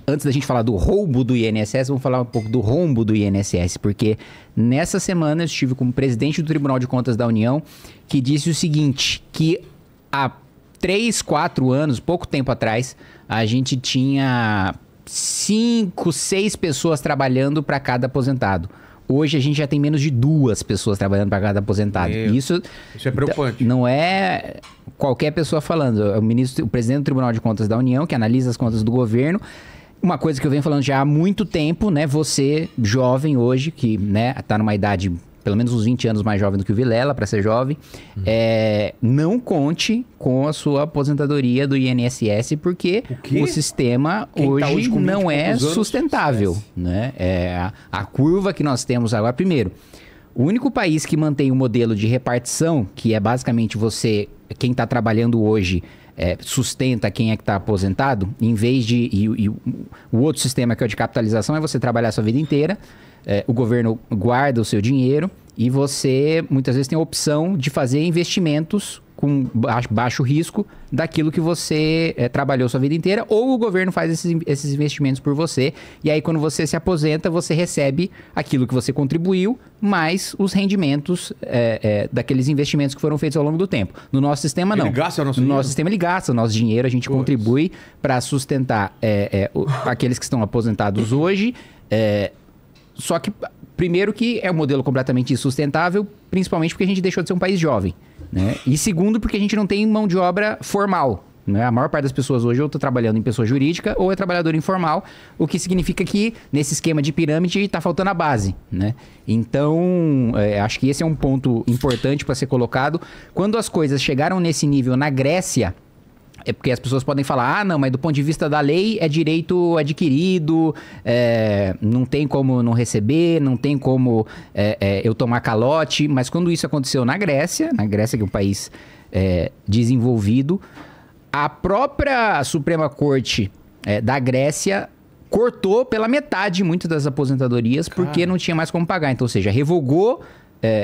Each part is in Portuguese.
antes da gente falar do roubo do INSS, vamos falar um pouco do rombo do INSS, porque nessa semana eu estive com o presidente do Tribunal de Contas da União, que disse o seguinte, que há 3, 4 anos, pouco tempo atrás, a gente tinha 5, 6 pessoas trabalhando para cada aposentado. Hoje a gente já tem menos de 2 pessoas trabalhando para cada aposentado. Isso é preocupante. Não é qualquer pessoa falando. É o presidente do Tribunal de Contas da União, que analisa as contas do governo. Uma coisa que eu venho falando já há muito tempo, né? Você, jovem hoje, que, né, tá numa idade pelo menos uns 20 anos mais jovem do que o Vilela, para ser jovem, não conte com a sua aposentadoria do INSS, porque o sistema hoje não é sustentável, né? A curva que nós temos agora, primeiro, o único país que mantém o modelo de repartição, que é basicamente quem está trabalhando hoje, sustenta quem é que está aposentado, em vez de... E o outro sistema, que é o de capitalização, é você trabalhar a sua vida inteira, o governo guarda o seu dinheiro e você, muitas vezes, tem a opção de fazer investimentos com baixo risco daquilo que você trabalhou sua vida inteira, ou o governo faz esses investimentos por você, e aí quando você se aposenta, você recebe aquilo que você contribuiu, mais os rendimentos daqueles investimentos que foram feitos ao longo do tempo. No nosso sistema, não. Ele gasta o nosso dinheiro? No nosso sistema, ele gasta o nosso dinheiro, a gente contribui para sustentar aqueles que estão aposentados hoje. Só que, primeiro, que é um modelo completamente insustentável, principalmente porque a gente deixou de ser um país jovem, né? E segundo, porque a gente não tem mão de obra formal, né? A maior parte das pessoas hoje ou está trabalhando em pessoa jurídica ou é trabalhador informal, o que significa que, nesse esquema de pirâmide, está faltando a base, né? Então, acho que esse é um ponto importante para ser colocado. Quando as coisas chegaram nesse nível na Grécia... É porque as pessoas podem falar, não, mas do ponto de vista da lei é direito adquirido, não tem como não receber, não tem como eu tomar calote. Mas quando isso aconteceu na Grécia, que é um país desenvolvido, a própria Suprema Corte da Grécia cortou pela metade muitas das aposentadorias porque não tinha mais como pagar. Então, ou seja, revogou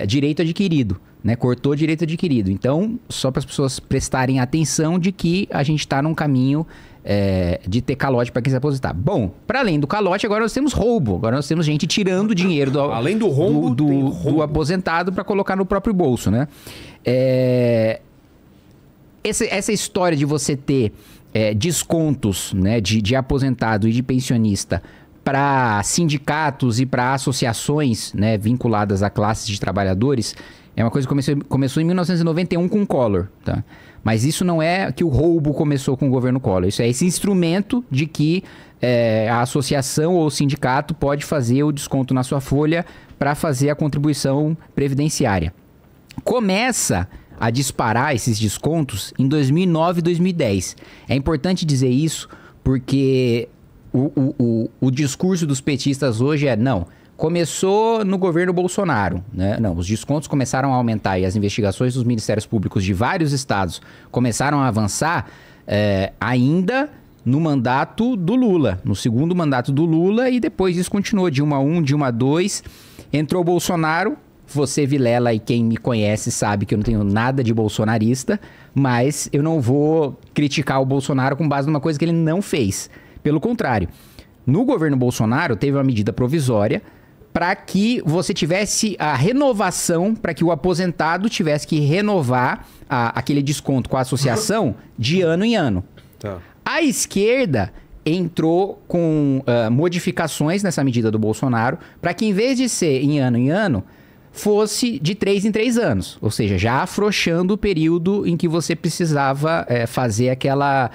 direito adquirido. Né, cortou direito adquirido. Então, só para as pessoas prestarem atenção de que a gente está num caminho de ter calote para quem se aposentar. Bom, para além do calote, agora nós temos roubo. Agora nós temos gente tirando dinheiro além do rombo, do aposentado para colocar no próprio bolso, né? Essa história de você ter descontos, né, de aposentado e de pensionista para sindicatos e para associações, né, vinculadas a classes de trabalhadores, é uma coisa que começou em 1991 com o Collor, tá? Mas isso não é que o roubo começou com o governo Collor. Isso é esse instrumento de que a associação ou o sindicato pode fazer o desconto na sua folha para fazer a contribuição previdenciária. Começa a disparar esses descontos em 2009 e 2010. É importante dizer isso porque o discurso dos petistas hoje começou no governo Bolsonaro, né? Não, os descontos começaram a aumentar e as investigações dos ministérios públicos de vários estados começaram a avançar ainda no mandato do Lula, no segundo mandato do Lula, e depois isso continuou, Dilma 1, Dilma 2, entrou o Bolsonaro. Você, Vilela, e quem me conhece sabe que eu não tenho nada de bolsonarista, mas eu não vou criticar o Bolsonaro com base numa coisa que ele não fez. Pelo contrário, no governo Bolsonaro teve uma medida provisória para que você tivesse a renovação, para que o aposentado tivesse que renovar aquele desconto com a associação de ano em ano. Tá. A esquerda entrou com modificações nessa medida do Bolsonaro para que, em vez de ser em ano, fosse de 3 em 3 anos. Ou seja, já afrouxando o período em que você precisava fazer aquela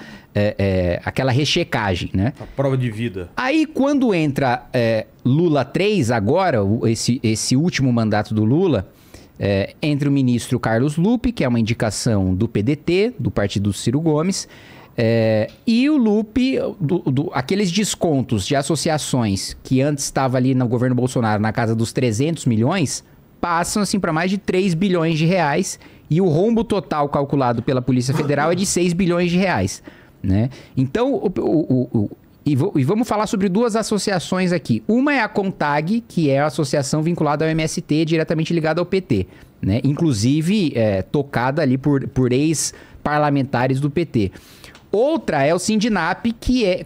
rechecagem, né? A prova de vida. Aí, quando entra Lula 3 agora, esse último mandato do Lula, entra o ministro Carlos Lupe, que é uma indicação do PDT, do partido do Ciro Gomes, e o Lupe, aqueles descontos de associações que antes estava ali no governo Bolsonaro na casa dos 300 milhões, passam assim para mais de 3 bilhões de reais, e o rombo total calculado pela Polícia Federal é de 6 bilhões de reais, né? Então, e vamos falar sobre 2 associações aqui. Uma é a CONTAG, que é a associação vinculada ao MST, diretamente ligada ao PT, né? Inclusive tocada ali por ex-parlamentares do PT. Outra é o Sindinap,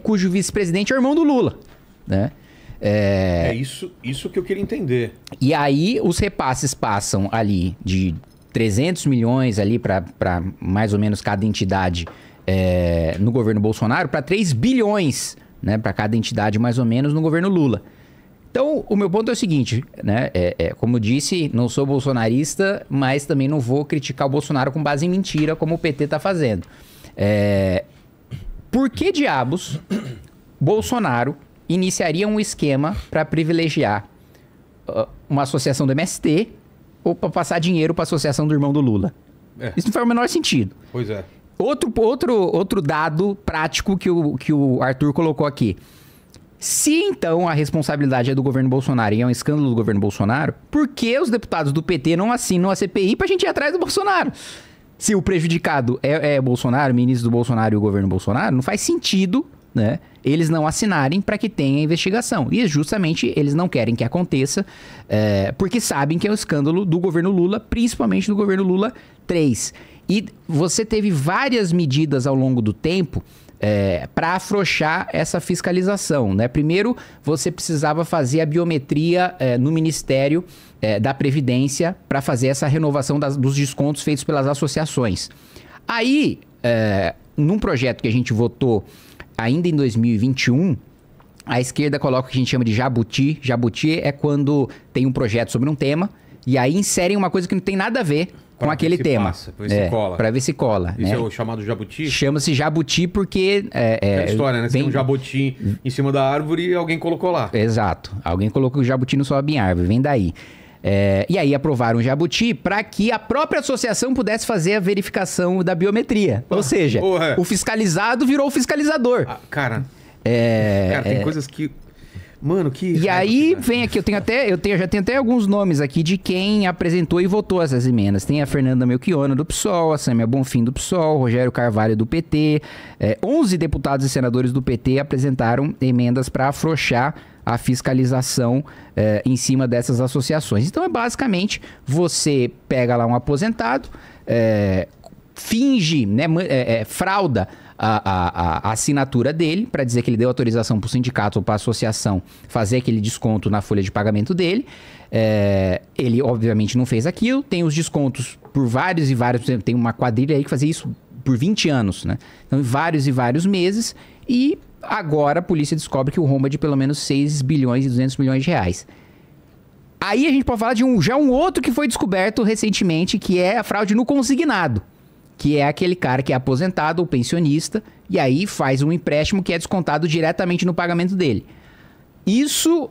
cujo vice-presidente é o irmão do Lula, né? É isso que eu queria entender. E aí os repasses passam ali de 300 milhões ali para mais ou menos cada entidade no governo Bolsonaro, para 3 bilhões, né, para cada entidade mais ou menos no governo Lula. Então, o meu ponto é o seguinte, né? Como eu disse, não sou bolsonarista, mas também não vou criticar o Bolsonaro com base em mentira, como o PT está fazendo. Por que diabos Bolsonaro iniciaria um esquema para privilegiar uma associação do MST ou para passar dinheiro para a associação do irmão do Lula? Isso não faz o menor sentido. Pois é. Outro dado prático que o Arthur colocou aqui. Se então a responsabilidade é do governo Bolsonaro e é um escândalo do governo Bolsonaro, por que os deputados do PT não assinam a CPI pra gente ir atrás do Bolsonaro? Se o prejudicado é Bolsonaro, o ministro do Bolsonaro e o governo Bolsonaro, não faz sentido, né, eles não assinarem para que tenha investigação. E justamente eles não querem que aconteça, porque sabem que é o escândalo do governo Lula, principalmente do governo Lula 3. E você teve várias medidas ao longo do tempo para afrouxar essa fiscalização, né? Primeiro, você precisava fazer a biometria no Ministério da Previdência para fazer essa renovação dos descontos feitos pelas associações. Aí, num projeto que a gente votou ainda em 2021, a esquerda coloca o que a gente chama de jabuti. Jabuti é quando tem um projeto sobre um tema e aí inserem uma coisa que não tem nada a ver com aquele tema. Pra ver se cola. Pra ver se cola. Isso né? é o chamado jabuti? Chama-se jabuti porque... É a história, né? Você tem um jabuti em cima da árvore e alguém colocou lá. Exato. Alguém colocou o jabuti não sobe em árvore. Vem daí. E aí aprovaram o jabuti para que a própria associação pudesse fazer a verificação da biometria. Ou seja, o fiscalizado virou o fiscalizador. Cara, tem coisas que... Mano, que... E aí vem aqui, já tenho até alguns nomes aqui de quem apresentou e votou essas emendas. Tem a Fernanda Melchiona do PSOL, a Sâmia Bonfim do PSOL, Rogério Carvalho do PT. 11 deputados e senadores do PT apresentaram emendas para afrouxar a fiscalização em cima dessas associações. Então basicamente, você pega lá um aposentado, finge, né, frauda a assinatura dele para dizer que ele deu autorização para o sindicato ou para a associação fazer aquele desconto na folha de pagamento dele. Ele obviamente não fez aquilo, tem os descontos por vários e vários, tem uma quadrilha aí que fazia isso por 20 anos, né? Então, vários e vários meses, e agora a polícia descobre que o rombo é de pelo menos 6 bilhões e 200 milhões de reais. Aí a gente pode falar de um outro que foi descoberto recentemente, que é a fraude no consignado, que é aquele cara que é aposentado ou pensionista, e aí faz um empréstimo que é descontado diretamente no pagamento dele. Isso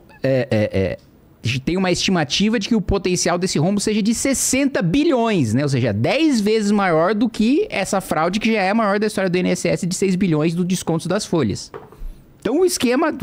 tem uma estimativa de que o potencial desse rombo seja de 60 bilhões, né? Ou seja, 10 vezes maior do que essa fraude que já é a maior da história do INSS de 6 bilhões do desconto das folhas. Então o esquema,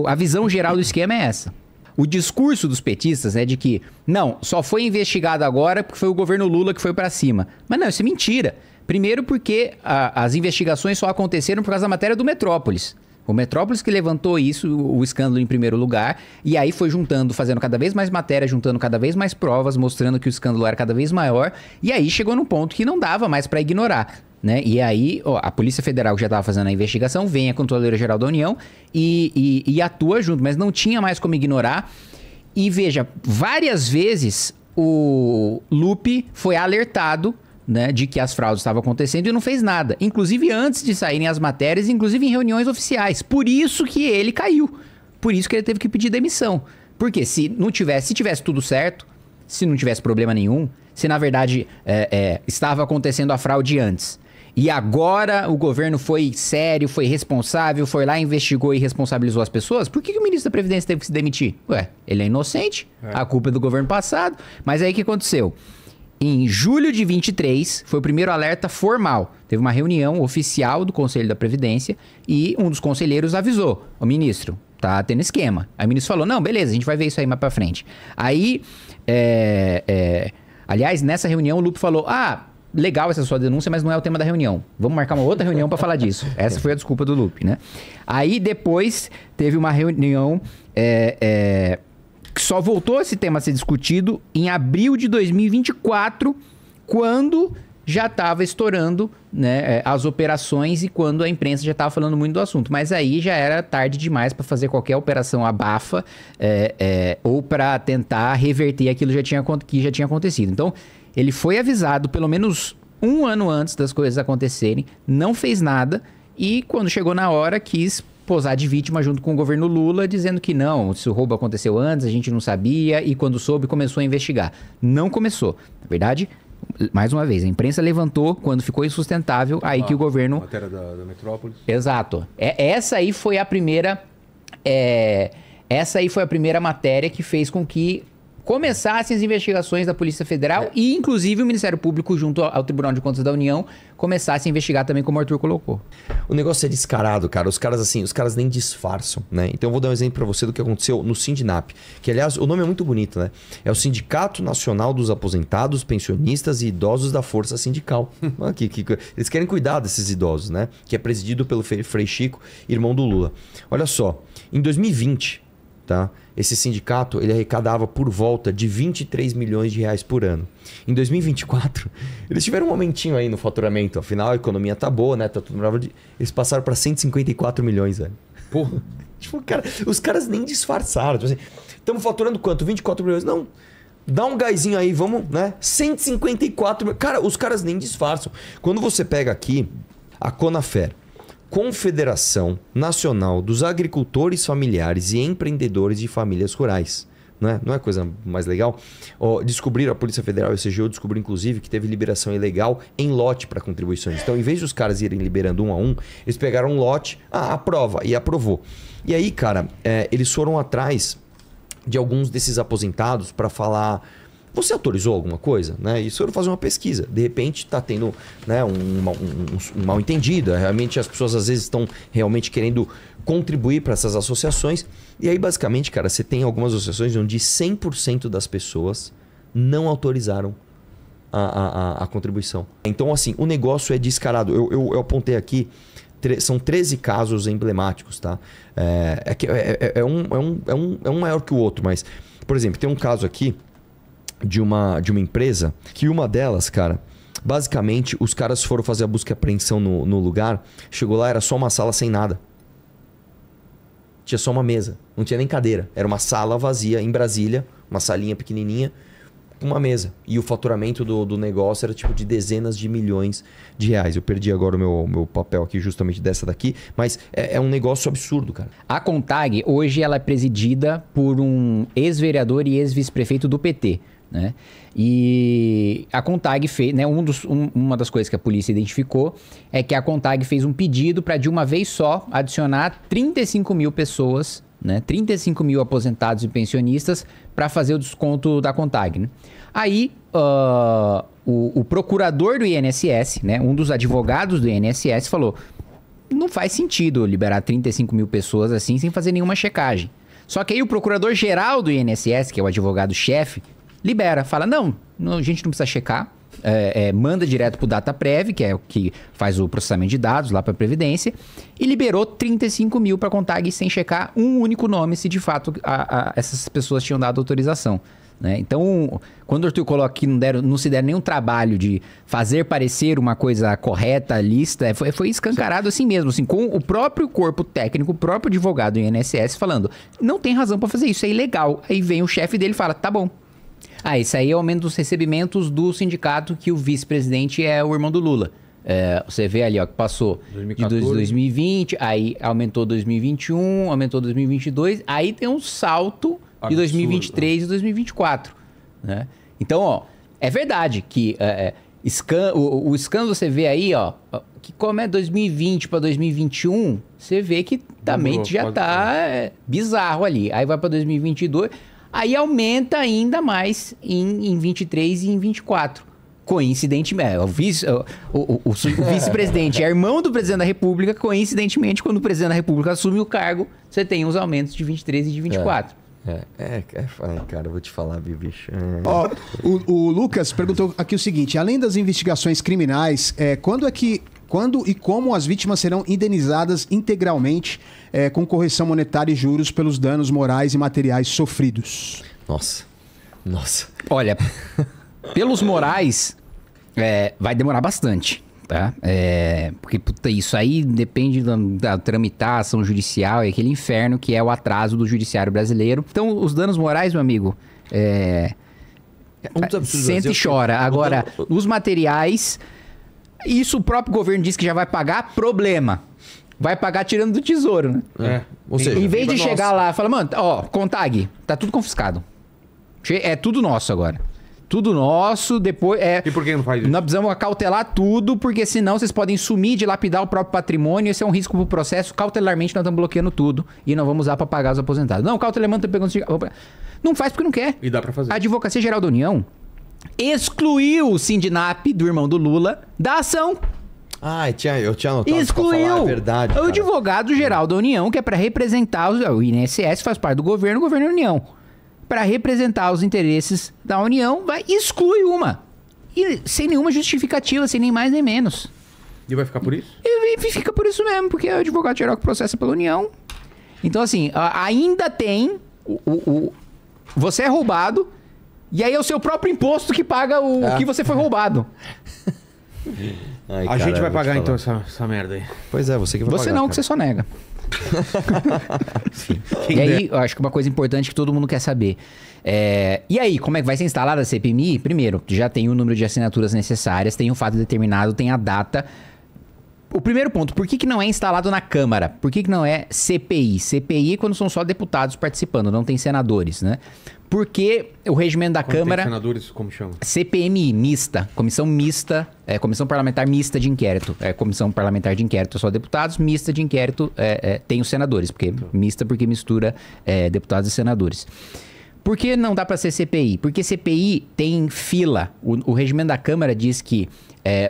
a visão geral do esquema é essa. O discurso dos petistas é de que, não, só foi investigado agora porque foi o governo Lula que foi pra cima. Mas não, isso é mentira. Primeiro porque as investigações só aconteceram por causa da matéria do Metrópolis. O Metrópolis que levantou isso, o escândalo em primeiro lugar, e aí foi juntando, fazendo cada vez mais matéria, juntando cada vez mais provas, mostrando que o escândalo era cada vez maior, e aí chegou num ponto que não dava mais pra ignorar, né? E aí a Polícia Federal, que já estava fazendo a investigação, vem a Controladoria Geral da União e atua junto, mas não tinha mais como ignorar. E veja, várias vezes o Lupe foi alertado, né, de que as fraudes estavam acontecendo e não fez nada. Inclusive antes de saírem as matérias, inclusive em reuniões oficiais. Por isso que ele caiu. Por isso que ele teve que pedir demissão. Porque se tivesse tudo certo, se não tivesse problema nenhum, se na verdade estava acontecendo a fraude antes, e agora o governo foi sério, foi responsável, foi lá, investigou e responsabilizou as pessoas, por que o ministro da Previdência teve que se demitir? Ué, ele é inocente, a culpa é do governo passado. Mas aí o que aconteceu? Em julho de 23, foi o primeiro alerta formal. Teve uma reunião oficial do Conselho da Previdência e um dos conselheiros avisou: ô ministro, tá tendo esquema. Aí o ministro falou: não, beleza, a gente vai ver isso aí mais pra frente. Aí, aliás, nessa reunião o Lupe falou: legal essa sua denúncia, mas não é o tema da reunião. Vamos marcar uma outra reunião pra falar disso. Essa foi a desculpa do Lupe, né? Aí depois teve uma reunião que só voltou esse tema a ser discutido em abril de 2024, quando já estava estourando, né, as operações e quando a imprensa já estava falando muito do assunto. Mas aí já era tarde demais para fazer qualquer operação abafa ou para tentar reverter aquilo que já tinha acontecido. Então, ele foi avisado pelo menos um ano antes das coisas acontecerem, não fez nada e quando chegou na hora quis posar de vítima junto com o governo Lula, dizendo que não, se o roubo aconteceu antes, a gente não sabia e quando soube começou a investigar. Não começou. Na verdade, mais uma vez, a imprensa levantou quando ficou insustentável, aí que o governo... Matéria da Metrópolis. Exato. Essa aí foi a primeira matéria que fez com que começassem as investigações da Polícia Federal e, inclusive, o Ministério Público, junto ao Tribunal de Contas da União, começasse a investigar também, como o Arthur colocou. O negócio é descarado, cara. Os caras nem disfarçam, né? Então eu vou dar um exemplo pra você do que aconteceu no Sindinap, que, aliás, o nome é muito bonito, né? É o Sindicato Nacional dos Aposentados, Pensionistas e Idosos da Força Sindical. Eles querem cuidar desses idosos, né? Que é presidido pelo Frei Chico, irmão do Lula. Olha só, em 2020... Tá? Esse sindicato ele arrecadava por volta de 23 milhões de reais por ano. Em 2024, eles tiveram um aumentinho aí no faturamento. Afinal, a economia tá boa, né? Tá tudo maravilhoso. Eles passaram para 154 milhões, velho. Porra. Tipo, cara, os caras nem disfarçaram. Tipo assim, estamos faturando quanto? 24 milhões? Não. Dá um gásinho aí, vamos, né? 154 milhões. Cara, os caras nem disfarçam. Quando você pega aqui a Conafer, Confederação Nacional dos Agricultores Familiares e Empreendedores de Famílias Rurais. Não é coisa mais legal? Descobriram, a Polícia Federal e o CGU descobriu, inclusive, que teve liberação ilegal em lote para contribuições. Então, em vez dos caras irem liberando um a um, eles pegaram um lote, aprova, e aprovou. E aí, cara, eles foram atrás de alguns desses aposentados para falar... Você autorizou alguma coisa? Né? E foram fazer uma pesquisa. De repente está tendo, né, um mal entendido. Realmente as pessoas às vezes estão realmente querendo contribuir para essas associações. E aí basicamente, cara, você tem algumas associações onde 100% das pessoas não autorizaram a contribuição. Então assim, o negócio é descarado. Eu apontei aqui, são 13 casos emblemáticos. Tá? Um maior que o outro, mas, por exemplo, tem um caso aqui de uma empresa que uma delas, cara, basicamente os caras foram fazer a busca e apreensão no lugar, chegou lá, era só uma sala sem nada. Tinha só uma mesa, não tinha nem cadeira. Era uma sala vazia em Brasília, uma salinha pequenininha, com uma mesa. E o faturamento do negócio era tipo de dezenas de milhões de reais. Eu perdi agora o meu papel aqui justamente dessa daqui, mas é um negócio absurdo, cara. A Contag, hoje, ela é presidida por um ex-vereador e ex-vice-prefeito do PT. Né? E a Contag fez, né, uma das coisas que a polícia identificou é que a Contag fez um pedido para de uma vez só adicionar 35 mil pessoas, né, 35 mil aposentados e pensionistas para fazer o desconto da Contag. Né? Aí o procurador do INSS, né, um dos advogados do INSS falou: não faz sentido liberar 35 mil pessoas assim sem fazer nenhuma checagem. Só que aí o procurador-geral do INSS, que é o advogado-chefe, libera, fala, não, a gente não precisa checar, manda direto pro DataPrev, que é o que faz o processamento de dados lá para a Previdência, e liberou 35 mil para a Contag sem checar um único nome, se de fato essas pessoas tinham dado autorização. Né? Então, quando o Arthur coloca que não se deram nenhum trabalho de fazer parecer uma coisa correta, lista, foi escancarado assim mesmo, assim, com o próprio corpo técnico, o próprio advogado do INSS falando, não tem razão para fazer isso, é ilegal. Aí vem o chefe dele e fala, tá bom. Isso aí é o aumento dos recebimentos do sindicato, que o vice-presidente é o irmão do Lula. Você vê ali, ó, que passou 2014. De 2020, aí aumentou 2021, aumentou 2022, aí tem um salto de 2023 e 2024. Né? Então, ó, é verdade que o escândalo você vê aí, ó, que como é 2020 para 2021, você vê que também já tá bizarro ali. Aí vai para 2022... Aí aumenta ainda mais em 23 e em 24. Coincidentemente, o vice-presidente é irmão do presidente da República. Coincidentemente, quando o presidente da República assume o cargo, você tem os aumentos de 23 e de 24. Cara, eu vou te falar, bicho. O Lucas perguntou aqui o seguinte: além das investigações criminais, quando e como as vítimas serão indenizadas integralmente com correção monetária e juros pelos danos morais e materiais sofridos? Nossa. Olha, pelos morais, vai demorar bastante, tá? Porque puta, isso aí depende da tramitação judicial e aquele inferno que é o atraso do judiciário brasileiro. Então, os danos morais, meu amigo, senta e chora. Agora, os materiais, isso o próprio governo diz que já vai pagar, problema. Vai pagar tirando do tesouro, né? Ou seja, em vez de chegar lá e falar, mano, ó, Contag, tá tudo confiscado. É tudo nosso agora. Tudo nosso, depois... E por que não faz isso? Nós precisamos acautelar tudo, porque senão vocês podem sumir, dilapidar o próprio patrimônio, esse é um risco pro processo. Cautelarmente nós estamos bloqueando tudo e não vamos usar pra pagar os aposentados. Não, cautelarmente tá pegando... Não faz porque não quer. E dá pra fazer. A Advocacia Geral da União excluiu o Sindinap, do irmão do Lula, da ação. Eu tinha anotado. Excluiu é verdade, o advogado-geral da União, que é para representar... O INSS faz parte do governo, o governo da União. Para representar os interesses da União, exclui uma. E sem nenhuma justificativa, sem nem mais nem menos. E vai ficar por isso? E fica por isso mesmo, porque é o advogado-geral que processa pela União. Então, assim, ainda tem... Você é roubado, e aí é o seu próprio imposto que paga o que você foi roubado. A gente vai pagar então essa merda aí. Pois é, você que vai pagar. Você não, que você só nega. E aí, eu acho que uma coisa importante que todo mundo quer saber. E aí, como é que vai ser instalada a CPMI? Primeiro, já tem o número de assinaturas necessárias, tem um fato determinado, tem a data. O primeiro ponto, por que não é instalado na Câmara? Por que não é CPI? CPI é quando são só deputados participando, não tem senadores, né? Porque o regimento da Câmara... Tem senadores, como chama? CPMI, mista. Comissão mista, Comissão Parlamentar Mista de Inquérito. Comissão Parlamentar de Inquérito só deputados, mista de inquérito tem os senadores. Mista porque mistura deputados e senadores. Por que não dá para ser CPI? Porque CPI tem fila. O regimento da Câmara diz que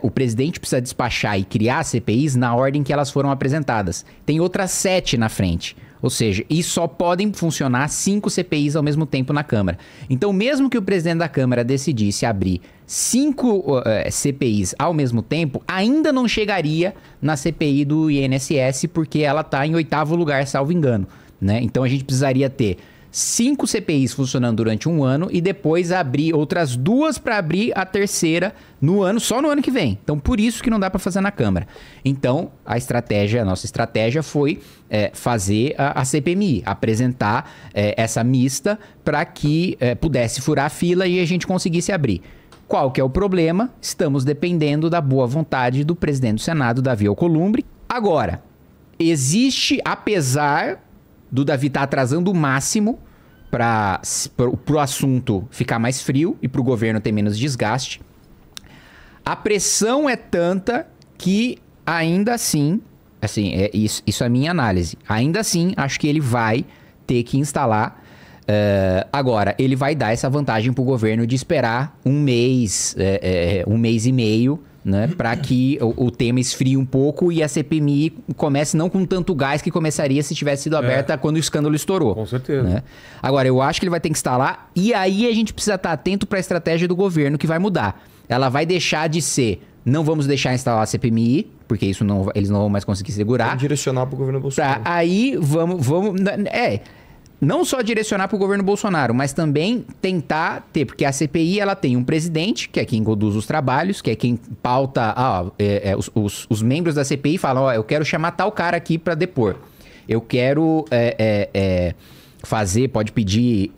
o presidente precisa despachar e criar CPIs na ordem que elas foram apresentadas. Tem outras 7 na frente. Ou seja, e só podem funcionar 5 CPIs ao mesmo tempo na Câmara. Então, mesmo que o presidente da Câmara decidisse abrir 5 CPIs ao mesmo tempo, ainda não chegaria na CPI do INSS, porque ela está em 8º lugar, salvo engano, né? Então, a gente precisaria ter 5 CPIs funcionando durante um ano e depois abrir outras 2 para abrir a terceira só no ano que vem. Então, por isso que não dá para fazer na Câmara. Então, a nossa estratégia foi fazer a CPMI, apresentar essa mista para que pudesse furar a fila e a gente conseguisse abrir. Qual que é o problema? Estamos dependendo da boa vontade do presidente do Senado, Davi Alcolumbre. Agora, existe, apesar do Davi estar atrasando o máximo para o assunto ficar mais frio e para o governo ter menos desgaste, a pressão é tanta que ainda assim, isso é a minha análise, ainda assim acho que ele vai ter que instalar. Agora, ele vai dar essa vantagem para o governo de esperar um mês e meio, né, para que o tema esfrie um pouco e a CPMI comece não com tanto gás que começaria se tivesse sido aberta quando o escândalo estourou. Com certeza. Né? Agora, eu acho que ele vai ter que instalar e aí a gente precisa estar atento para a estratégia do governo que vai mudar. Ela vai deixar de ser, não vamos deixar instalar a CPMI, porque isso eles não vão mais conseguir segurar. Vamos direcionar para o governo Bolsonaro. Aí vamos... Não só direcionar para o governo Bolsonaro, mas também tentar ter, porque a CPI ela tem um presidente, que é quem conduz os trabalhos, que é quem pauta, os membros da CPI falam, eu quero chamar tal cara aqui para depor. Eu quero pode pedir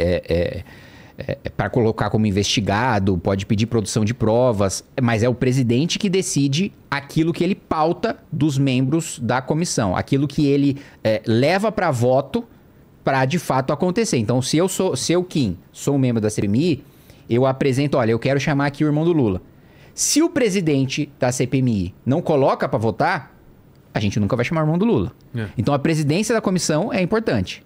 para colocar como investigado, pode pedir produção de provas, mas é o presidente que decide aquilo que ele pauta dos membros da comissão, aquilo que ele leva para voto para de fato acontecer. Então, se eu, Kim, sou um membro da CPMI, eu apresento, olha, eu quero chamar aqui o irmão do Lula. Se o presidente da CPMI não coloca para votar, a gente nunca vai chamar o irmão do Lula. Então, a presidência da comissão é importante.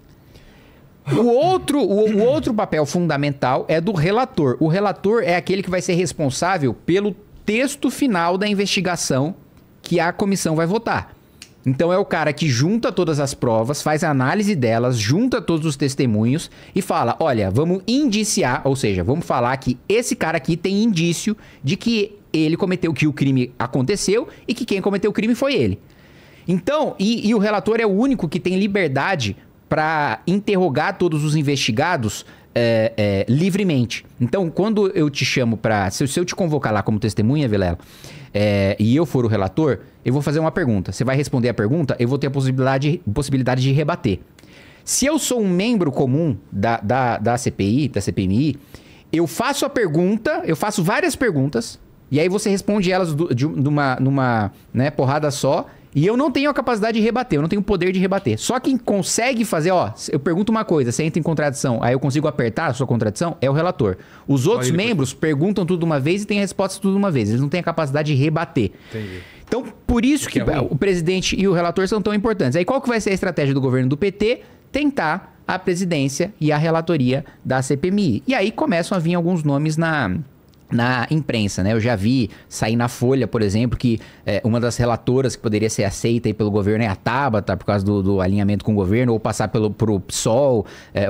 O outro papel fundamental é do relator. O relator é aquele que vai ser responsável pelo texto final da investigação que a comissão vai votar. Então é o cara que junta todas as provas, faz a análise delas, junta todos os testemunhos e fala, olha, vamos indiciar, ou seja, vamos falar que esse cara aqui tem indício de que ele cometeu, que o crime aconteceu e que quem cometeu o crime foi ele. Então, e o relator é o único que tem liberdade para interrogar todos os investigados livremente. Então, quando eu te chamo para... Se eu te convocar lá como testemunha, Vilela, e eu for o relator, eu vou fazer uma pergunta. Você vai responder a pergunta, eu vou ter a possibilidade de rebater. Se eu sou um membro comum da CPI, da CPMI, eu faço a pergunta, eu faço várias perguntas, e aí você responde elas numa porrada só, e eu não tenho a capacidade de rebater, eu não tenho o poder de rebater. Só quem consegue fazer, eu pergunto uma coisa, você entra em contradição, aí eu consigo apertar a sua contradição, é o relator. Os outros membros perguntam tudo de uma vez e têm a resposta tudo de uma vez. Eles não têm a capacidade de rebater. Entendi. Então, por isso que o presidente e o relator são tão importantes. Aí qual que vai ser a estratégia do governo do PT? Tentar a presidência e a relatoria da CPMI. E aí começam a vir alguns nomes na imprensa, né? Eu já vi sair na Folha, por exemplo, que uma das relatoras que poderia ser aceita aí pelo governo é a Tabata, por causa do alinhamento com o governo, ou passar pro PSOL,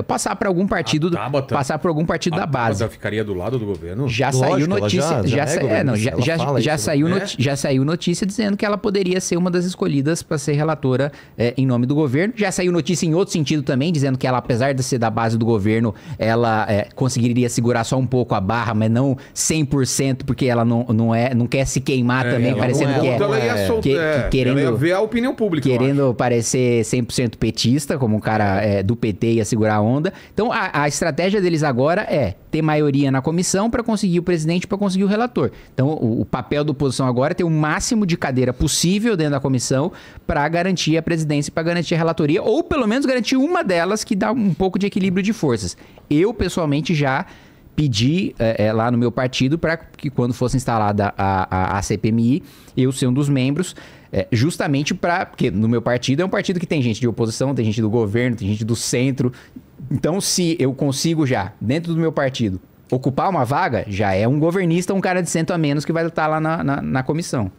passar para algum partido, passar por algum partido da base. Tabata ficaria do lado do governo? Já saiu notícia, já saiu notícia dizendo que ela poderia ser uma das escolhidas para ser relatora em nome do governo. Já saiu notícia em outro sentido também, dizendo que ela, apesar de ser da base do governo, ela conseguiria segurar só um pouco a barra, mas não 100%, porque ela não quer se queimar também, parecendo ela ia ver a opinião pública. Querendo parecer 100% petista, como um cara do PT ia segurar a onda. Então, a estratégia deles agora é ter maioria na comissão para conseguir o presidente, para conseguir o relator. Então, o papel da oposição agora é ter o máximo de cadeira possível dentro da comissão para garantir a presidência, para garantir a relatoria, ou pelo menos garantir uma delas que dá um pouco de equilíbrio de forças. Eu, pessoalmente, já pedi lá no meu partido para que quando fosse instalada a CPMI, eu ser um dos membros, justamente porque no meu partido é um partido que tem gente de oposição, tem gente do governo, tem gente do centro. Então, se eu consigo já, dentro do meu partido, ocupar uma vaga, já é um governista, um cara de centro a menos que vai estar lá na comissão.